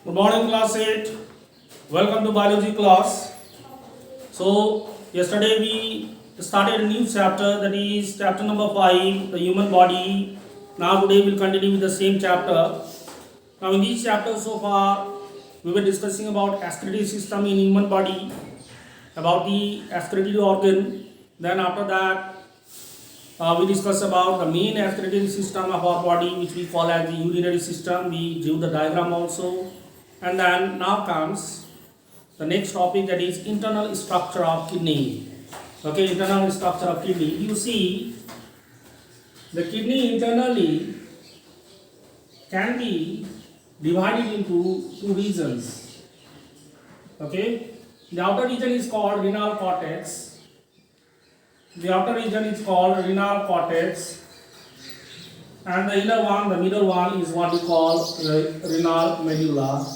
Good morning, class 8. Welcome to biology class. So, yesterday we started a new chapter, that is chapter number 5, the human body. Now, today we'll continue with the same chapter. Now, in this chapter so far, we were discussing about excretory system in human body, about the excretory organ. Then, after that, we discussed about the main excretory system of our body, which we call as the urinary system. We drew the diagram also. And then now comes the next topic, that is internal structure of kidney. Okay, internal structure of kidney. You see, the kidney internally can be divided into two regions. Okay, the outer region is called renal cortex. The outer region is called renal cortex, and the inner one, the middle one, is what we call renal medulla.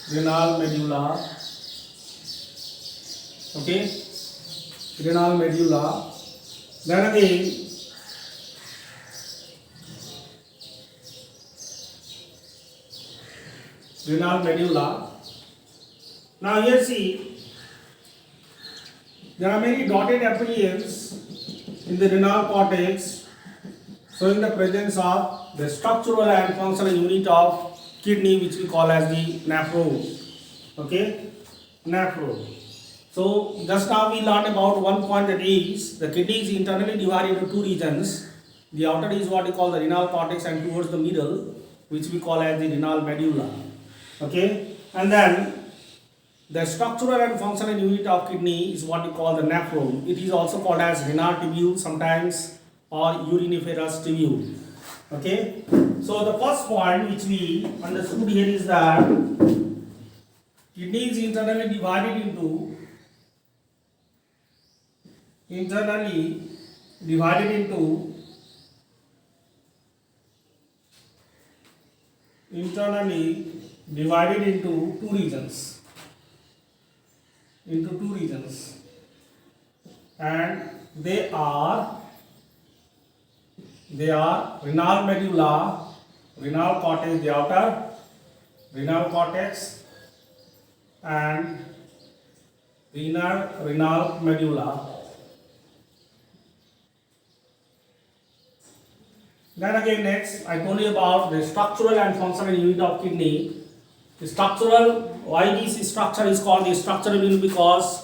Renal medulla. Okay, renal medulla. Then again, renal medulla. Now here see, there are many dotted appearance in the renal cortex, showing the presence of the structural and functional unit of kidney, which we call as the nephron. Okay, nephron. So just now we learned about one point, that is the kidney is internally divided into two regions. The outer is what we call the renal cortex, and towards the middle, which we call as the renal medulla. Okay, and then the structural and functional unit of kidney is what we call the nephron. It is also called as renal tubule sometimes, or uriniferous tubule. Okay, so the first point which we understood here is that kidney is internally divided into two regions. And they are renal medulla, renal cortex, the outer renal cortex, and the inner renal medulla. Then again, next I told you about the structural and functional unit of kidney. The structural, why this structure is called the structural unit? Because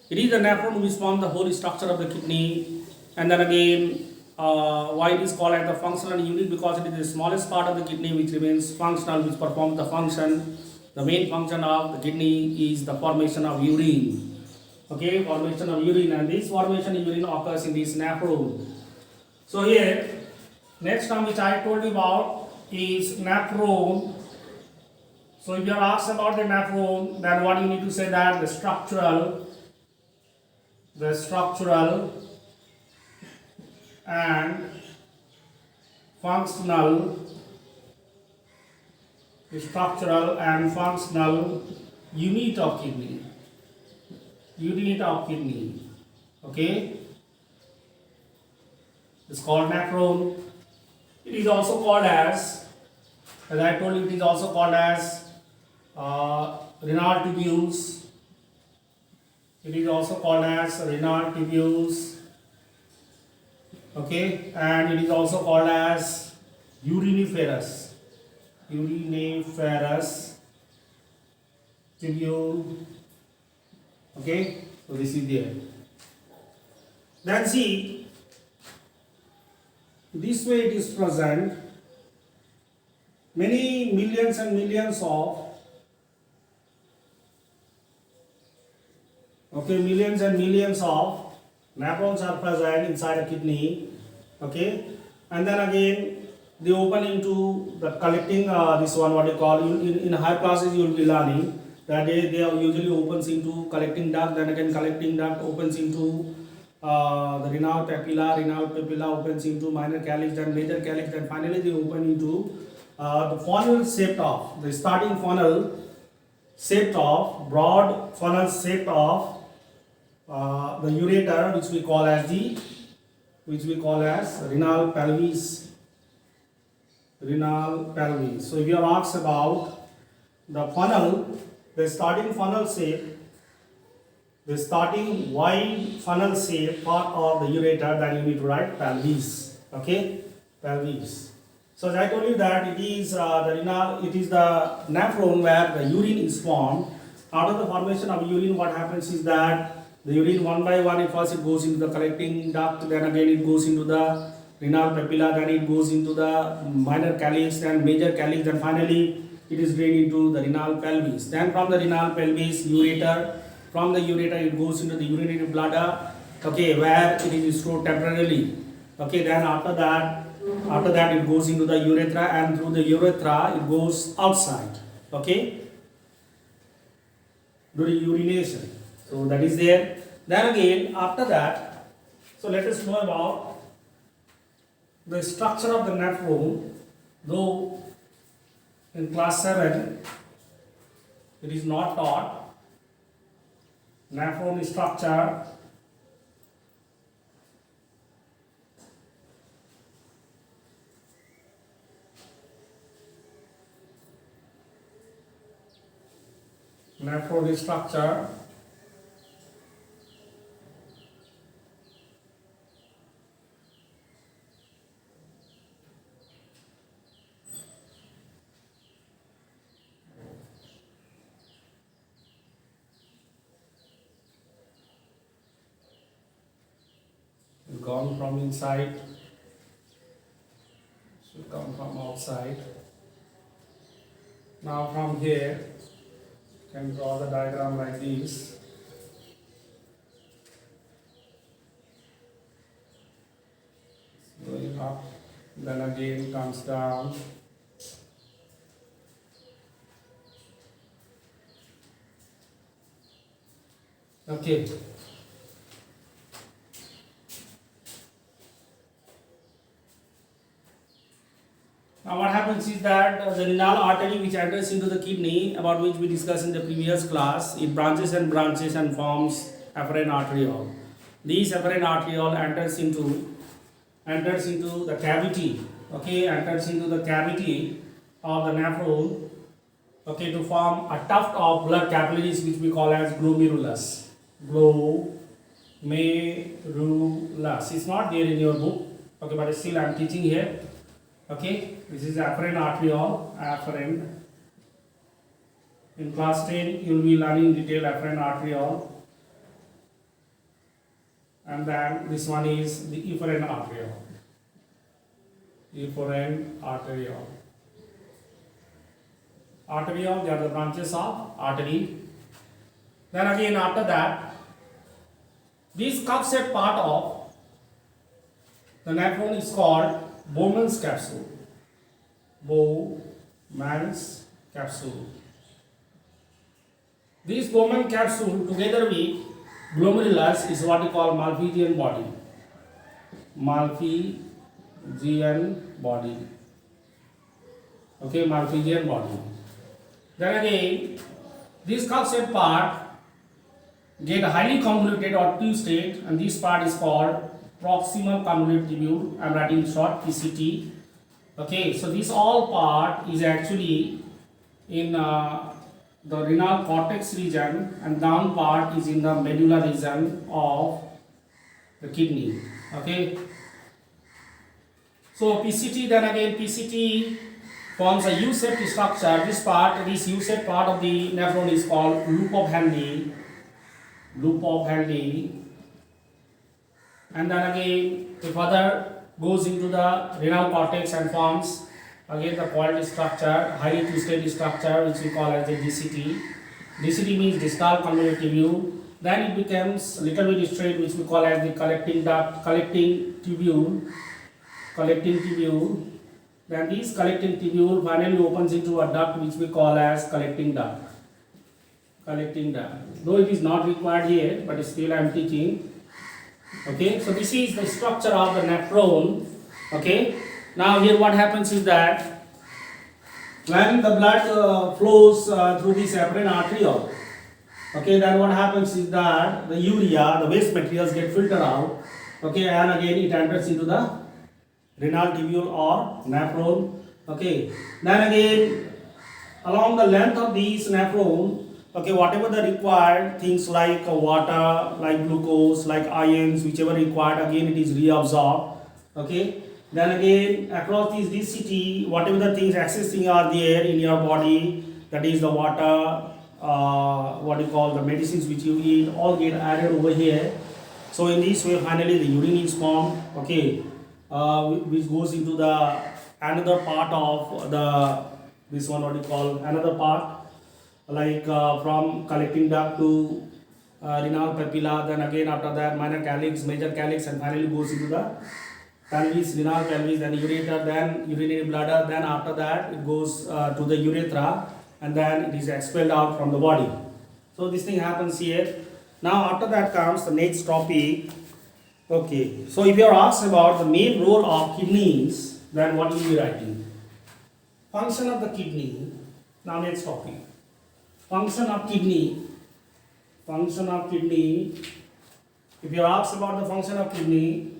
it is the nephron which forms the whole structure of the kidney. And then again, why it is called as the functional unit? Because it is the smallest part of the kidney which remains functional, which performs the function. The main function of the kidney is the formation of urine. Okay, formation of urine, and this formation of urine occurs in this nephron. So here, next term which I told you about is nephron. So if you are asked about the nephron, then what you need to say, that the structural and functional unit of kidney. Okay, it's called nephron. It is also called as I told you, it is also called as renal tubules. Okay, and it is also called as uriniferous tubule. Okay, so this is there. Then see, this way it is present. Many millions and millions of nephrons are present inside a kidney. Okay, and then again they open into the collecting this one, what you call in higher classes you will be learning that they usually opens into collecting duct. Then again collecting duct opens into the renal papilla opens into minor calyx, then major calyx, then finally they open into the funnel shaped of, the starting funnel shaped of, broad funnel shaped of the ureter, which we call as renal pelvis. So if you are asked about the funnel, the starting funnel shape, the starting wide funnel shape part of the ureter, then you need to write pelvis. Okay, pelvis. So as I told you that it is the nephron where the urine is formed. After the formation of urine, what happens is that the urine one by one, first it goes into the collecting duct, then again it goes into the renal papilla, then it goes into the minor calyx, then major calyx, then finally it is drained into the renal pelvis. Then from the renal pelvis, ureter, from the ureter it goes into the urinary bladder, okay, where it is stored temporarily. Okay, then after that it goes into the urethra, and through the urethra it goes outside. Okay, during urination. So that is there. Then again after that, so let us know about the structure of the nephron. Though in class 7 it is not taught nephron structure. Nephron structure. Gone from inside, should come from outside. Now from here, you can draw the diagram like this. Going up, then again comes down. Okay. Now what happens is that the renal artery which enters into the kidney, about which we discussed in the previous class, it branches and forms afferent arteriole. This afferent arteriole enters into the cavity, okay, enters into the cavity of the nephron, okay, to form a tuft of blood capillaries which we call as glomerulus. Glomerulus. It's not there in your book, okay, but still I am teaching here. Okay, this is afferent arteriole, afferent. In class 10, you will be learning in detail afferent arteriole. And then this one is the efferent arteriole. Efferent arteriole. Arteriole, they are the branches of artery. Then again after that, this cup-shaped part of the nephron is called Bowman's capsule. Bowman's capsule. This Bowman capsule together with glomerulus is what we call Malpighian body. Malpighian body. Okay, Malpighian body. Then again, this cup-shaped part get highly convoluted or twisted, and this part is called proximal convolute tubule. I am writing short PCT. Okay, so this all part is actually in the renal cortex region, and down part is in the medulla region of the kidney. Okay, so PCT, then again PCT forms a U-shaped structure. This U-shaped part of the nephron is called loop of Henle. And then again, it further goes into the renal cortex and forms again the coiled structure, highly twisted structure, which we call as the DCT. DCT means distal convolute tubule. Then it becomes a little bit straight, which we call as the collecting tubule. Then this collecting tubule finally opens into a duct, which we call as collecting duct. Though it is not required here, but still I am teaching. Okay, so this is the structure of the nephron. Okay, now here what happens is that when the blood flows through this afferent arteriole, okay, then what happens is that the urea, the waste materials get filtered out, okay, and again it enters into the renal tubule or nephron. Okay, then again along the length of these nephron, okay, whatever the required things like water, like glucose, like ions, whichever required, again it is reabsorbed. Okay, then again across this DCT, whatever the things excess thing are there in your body, that is the water, what you call the medicines which you eat, all get added over here. So in this way, finally the urine is formed. Okay, which goes into the another part of the this one, what you call another part, like from collecting duct to renal papilla, then again after that minor calyx, major calyx, and finally goes into the pelvis, renal pelvis, then ureter, then urinary bladder, then after that it goes to the urethra, and then it is expelled out from the body. So this thing happens here. Now after that comes the next topic. Okay, so if you are asked about the main role of kidneys, then what will you be writing? Function of the kidney. Now next topic. Function of kidney. Function of kidney. If you are asked about the function of kidney,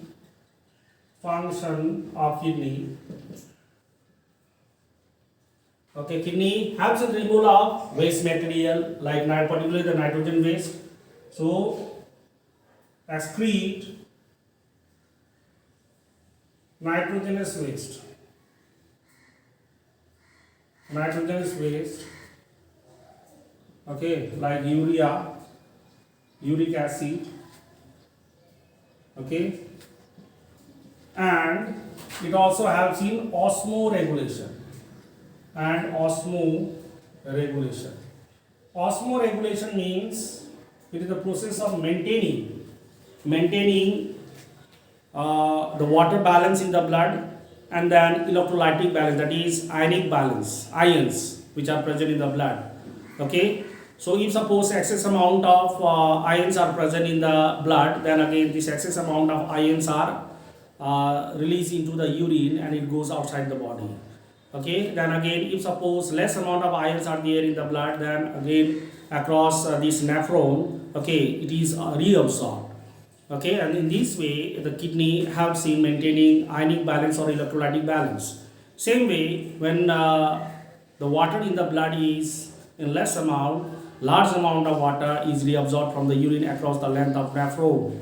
function of kidney. Okay, kidney helps in removal of waste material, like particularly the nitrogen waste. So excrete nitrogenous waste. Nitrogenous waste. Okay, like urea, uric acid. Okay, and it also helps in osmoregulation. And osmoregulation. Osmoregulation means it is the process of maintaining the water balance in the blood, and then electrolytic balance, that is ionic balance, ions which are present in the blood. Okay, so if suppose excess amount of ions are present in the blood, then again this excess amount of ions are released into the urine and it goes outside the body. Okay, then again if suppose less amount of ions are there in the blood, then again across this nephron, okay, it is reabsorbed. Okay, and in this way the kidney helps in maintaining ionic balance or electrolytic balance. Same way, when the water in the blood is in less amount, large amount of water is reabsorbed from the urine across the length of nephron.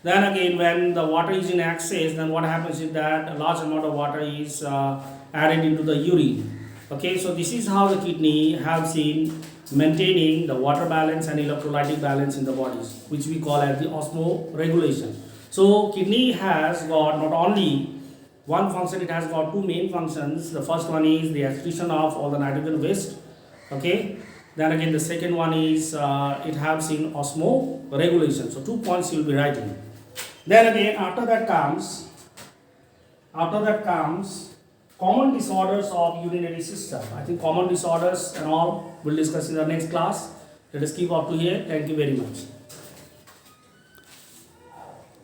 Then again, when the water is in excess, then what happens is that a large amount of water is added into the urine. Okay, so this is how the kidney helps in maintaining the water balance and electrolytic balance in the bodies, which we call as the osmoregulation. So kidney has got not only one function, it has got two main functions. The first one is the excretion of all the nitrogen waste. Okay, then again the second one is it helps in osmoregulation. So 2 points you will be writing. Then again after that comes common disorders of urinary system. I think common disorders and all we'll discuss in the next class. Let us keep up to here. Thank you very much.